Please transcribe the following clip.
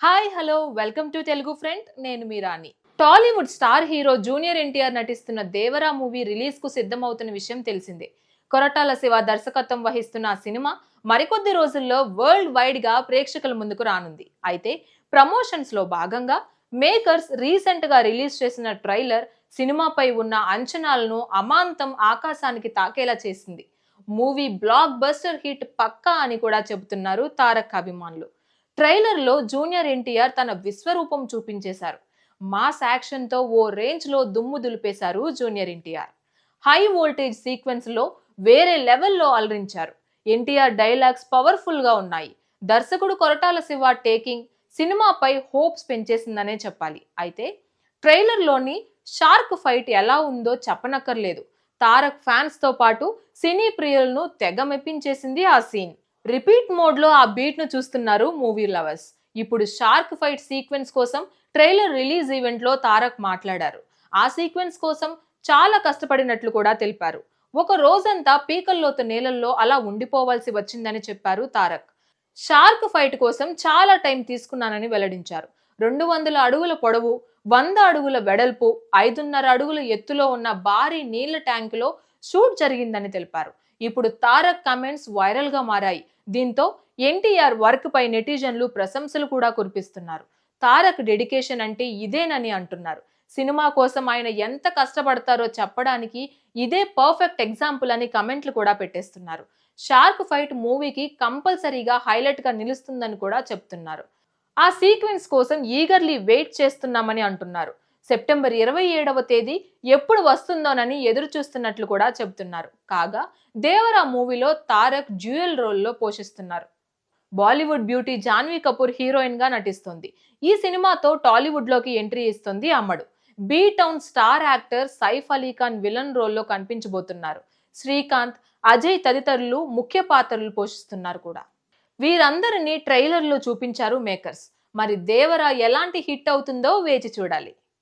Hi hello welcome to Telugu friend నేను మీ Rani. Tollywood star hero junior NTR నటిస్తున్న Devara movie release కు సిద్ధమవుతున్న విషయం తెలిసిందే. కొరటాల శివ దర్శకత్వం వహిస్తున్న ఆ సినిమా మరికొద్ది రోజుల్లో వరల్డ్ వైడ్ గా ప్రేక్షకుల ముందుకు రానుంది. అయితే ప్రమోషన్స్ లో భాగంగా మేకర్స్ రీసెంట్ గా రిలీజ్ చేసిన ట్రైలర్ సినిమాపై ఉన్న అంచనాలను అమాంతం ఆకాశానికి తాకేలా చేసింది. మూవీ బ్లాక్ బస్టర్ హిట్ పక్కా అని కూడా చెబుతున్నారు తారక్ అభిమానులు. ట్రైలర్ లో జూనియర్ ఎన్టీఆర్ తన విశ్వరూపం చూపించేశారు. మాస్ యాక్షన్ తో ఓ రేంజ్ లో దుమ్ము దులిపేశారు junior NTR. High voltage sequence లో వేరే లెవెల్లో అలరించారు. ఎన్టీఆర్ డైలాగ్స్ పవర్ఫుల్ గా ఉన్నాయి. దర్శకుడు కొరటాల శివ టేకింగ్ సినిమాపై హోప్స్ పెంచేసిందనే చెప్పాలి. అయితే ట్రైలర్ లోని షార్క్ ఫైట్ ఎలా ఉందో చెప్పనక్కర్లేదు. తారక్ ఫ్యాన్స్ తో పాటు సినీ ప్రియులను తెగ మెప్పించేసింది ఆ సీన్. రిపీట్ మోడ్ లో ఆ బీట్ ను చూస్తున్నారు మూవీ లవర్స్. ఇప్పుడు షార్క్ ఫైట్ సీక్వెన్స్ కోసం ట్రైలర్ రిలీజ్ ఈవెంట్ లో తారక్ మాట్లాడారు. ఆ సీక్వెన్స్ కోసం చాలా కష్టపడినట్లు కూడా తెలిపారు. ఒక రోజంతా పీకల్లోతు నీళ్ళల్లో అలా ఉండిపోవాల్సి వచ్చిందని చెప్పారు తారక్. షార్క్ ఫైట్ కోసం చాలా టైం తీసుకున్నానని వెల్లడించారు. 200 అడుగుల పొడవు, 100 అడుగుల వెడల్పు, 5.5 అడుగుల ఎత్తులో ఉన్న భారీ నీళ్ల ట్యాంకులో షూట్ జరిగిందని తెలిపారు. ఇప్పుడు తారక్ కమెంట్స్ వైరల్ గా మారాయి. దీంతో ఎన్టీఆర్ వర్క్ పై నెటిజన్లు ప్రశంసలు కూడా కురిపిస్తున్నారు. తారక్ డెడికేషన్ అంటే ఇదేనని అంటున్నారు. సినిమా కోసం ఆయన ఎంత కష్టపడతారో చెప్పడానికి ఇదే పర్ఫెక్ట్ ఎగ్జాంపుల్ అని కమెంట్లు కూడా పెట్టేస్తున్నారు. షార్క్ ఫైట్ మూవీకి కంపల్సరీగా హైలైట్ గా నిలుస్తుందని కూడా చెప్తున్నారు. ఆ సీక్వెన్స్ కోసం ఈగర్లీ వెయిట్ చేస్తున్నామని అంటున్నారు. సెప్టెంబర్ 27వ తేదీ ఎప్పుడు వస్తుందోనని ఎదురు చూస్తున్నట్లు కూడా చెబుతున్నారు. కాగా దేవరా మూవీలో తారక్ డ్యూయల్ రోల్లో పోషిస్తున్నారు. బాలీవుడ్ బ్యూటీ జాన్వీ కపూర్ హీరోయిన్ గా నటిస్తుంది. ఈ సినిమాతో టాలీవుడ్ లోకి ఎంట్రీ ఇస్తుంది అమ్మడు. B town star actor Saif Ali Khan villain రోల్లో కనిపించబోతున్నారు. శ్రీకాంత్, అజయ్ తదితరులు ముఖ్య పాత్రలు పోషిస్తున్నారు కూడా. వీరందరినీ ట్రైలర్ లో చూపించారు మేకర్స్. మరి దేవరా ఎలాంటి హిట్ అవుతుందో వేచి చూడాలి.